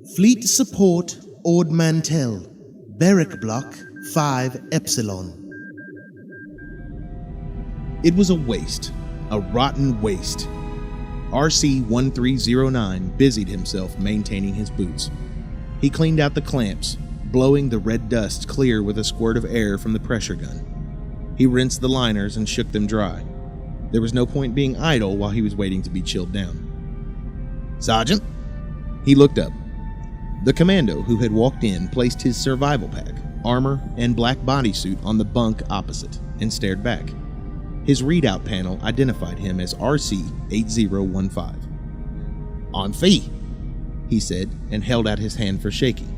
Fleet Support Ord Mantell, Barrack Block 5 Epsilon. It was a waste, a rotten waste. RC-1309 busied himself maintaining his boots. He cleaned out the clamps, blowing the red dust clear with a squirt of air from the pressure gun. He rinsed the liners and shook them dry. There was no point being idle while he was waiting to be chilled down. "Sergeant?" He looked up. The commando who had walked in placed his survival pack, armor, and black bodysuit on the bunk opposite and stared back. His readout panel identified him as RC-8015. "I'm Fee," he said, and held out his hand for shaking.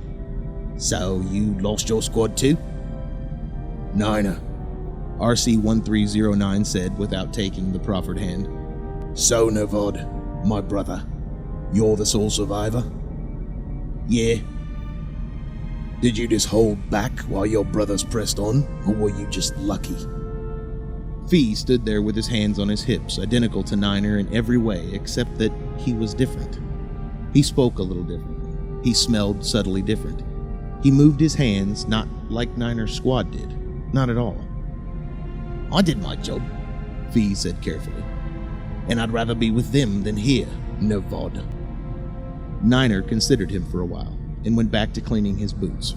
"So you lost your squad too?" "Niner," RC-1309 said without taking the proffered hand. "So Nevod, my brother, you're the sole survivor?" "Yeah." "Did you just hold back while your brothers pressed on, or were you just lucky?" Fee stood there with his hands on his hips, identical to Niner in every way except that he was different. He spoke a little differently. He smelled subtly different. He moved his hands not like Niner's squad did. Not at all. "I did my job," Fee said carefully. "And I'd rather be with them than here, Nevod." Niner considered him for a while and went back to cleaning his boots.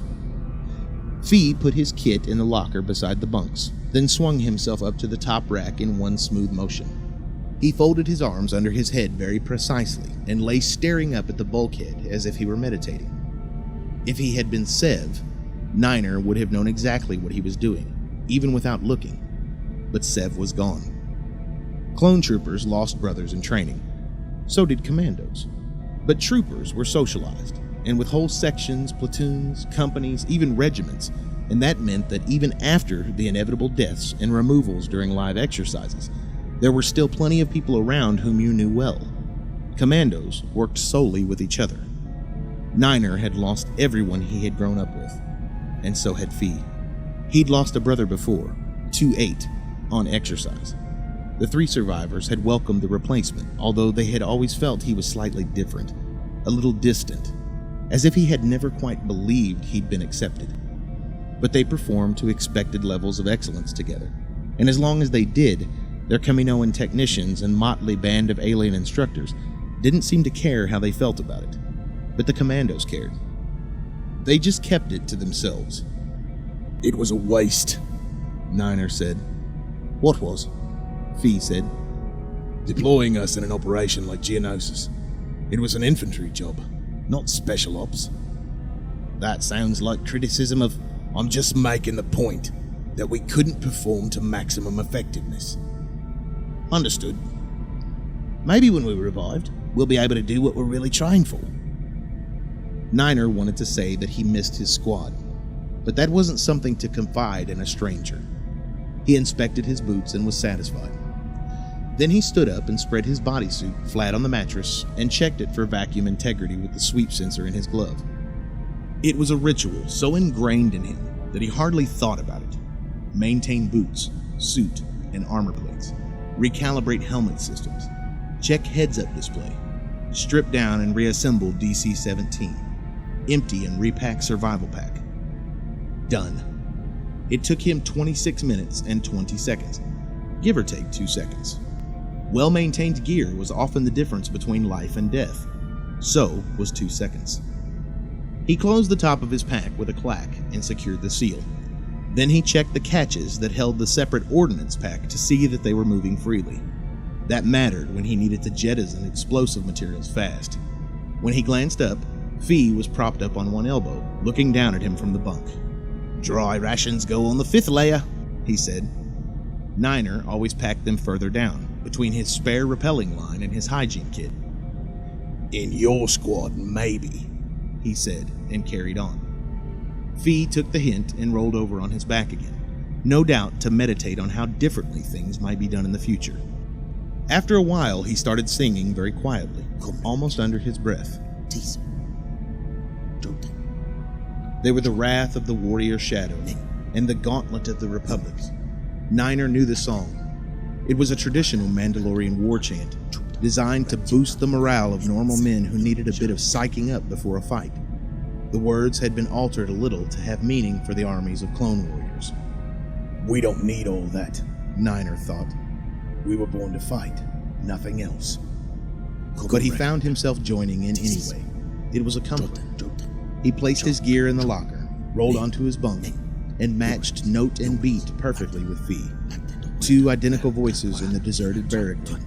Fee put his kit in the locker beside the bunks, then swung himself up to the top rack in one smooth motion. He folded his arms under his head very precisely and lay staring up at the bulkhead as if he were meditating. If he had been Sev, Niner would have known exactly what he was doing, even without looking. But Sev was gone. Clone troopers lost brothers in training. So did commandos. But troopers were socialized, and with whole sections, platoons, companies, even regiments, and that meant that even after the inevitable deaths and removals during live exercises, there were still plenty of people around whom you knew well. Commandos worked solely with each other. Niner had lost everyone he had grown up with, and so had Fee. He'd lost a brother before, 2-8, on exercise. The three survivors had welcomed the replacement, although they had always felt he was slightly different, a little distant, as if he had never quite believed he'd been accepted. But they performed to expected levels of excellence together, and as long as they did, their Kaminoan technicians and motley band of alien instructors didn't seem to care how they felt about it. But the commandos cared. They just kept it to themselves. "It was a waste," Niner said. "What was?" Fee said. "Deploying us in an operation like Geonosis. It was an infantry job, not special ops." "That sounds like criticism of..." "I'm just making the point that we couldn't perform to maximum effectiveness." "Understood. Maybe when we're revived, we'll be able to do what we're really trying for." Niner wanted to say that he missed his squad, but that wasn't something to confide in a stranger. He inspected his boots and was satisfied. Then he stood up and spread his bodysuit flat on the mattress and checked it for vacuum integrity with the sweep sensor in his glove. It was a ritual so ingrained in him that he hardly thought about it. Maintain boots, suit, and armor plates. Recalibrate helmet systems. Check heads-up display. Strip down and reassemble DC-17. Empty and repack survival pack. Done. It took him 26 minutes and 20 seconds, give or take 2 seconds. Well-maintained gear was often the difference between life and death. So was 2 seconds. He closed the top of his pack with a clack and secured the seal. Then he checked the catches that held the separate ordnance pack to see that they were moving freely. That mattered when he needed to jettison explosive materials fast. When he glanced up, Fee was propped up on one elbow, looking down at him from the bunk. "Dry rations go on the 5th layer," he said. Niner always packed them further down, between his spare rappelling line and his hygiene kit. "In your squad, maybe," he said, and carried on. Fee took the hint and rolled over on his back again, no doubt to meditate on how differently things might be done in the future. After a while, he started singing very quietly, almost under his breath. They were the wrath of the warrior shadow and the gauntlet of the republic. Niner knew the song. It was a traditional Mandalorian war chant, designed to boost the morale of normal men who needed a bit of psyching up before a fight. The words had been altered a little to have meaning for the armies of clone warriors. We don't need all that, Niner thought. we were born to fight, nothing else. But he found himself joining in anyway. It was a comfort. He placed his gear in the locker, rolled onto his bunk, and matched note and beat perfectly with Fee, two identical voices in the deserted barrack room.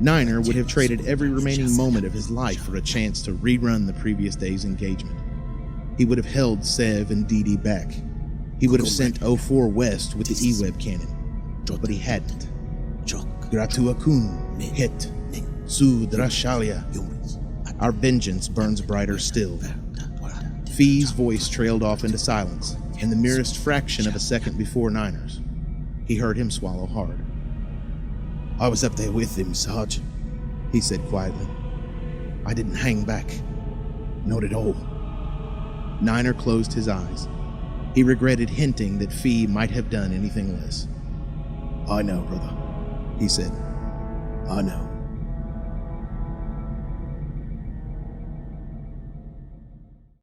Niner would have traded every remaining moment of his life for a chance to rerun the previous day's engagement. He would have held Sev and Dee Dee back. He would have sent 04 west with the E-Web cannon, but he hadn't. Gratuakun, hit, Su Drashalia. Our vengeance burns brighter still. Fee's voice trailed off into silence, and the merest fraction of a second before Niner's. He heard him swallow hard. I was up there with him, Sarge, he said quietly. I didn't hang back. Not at all. Niner closed his eyes. He regretted hinting that Fee might have done anything less. I know, brother, he said. I know.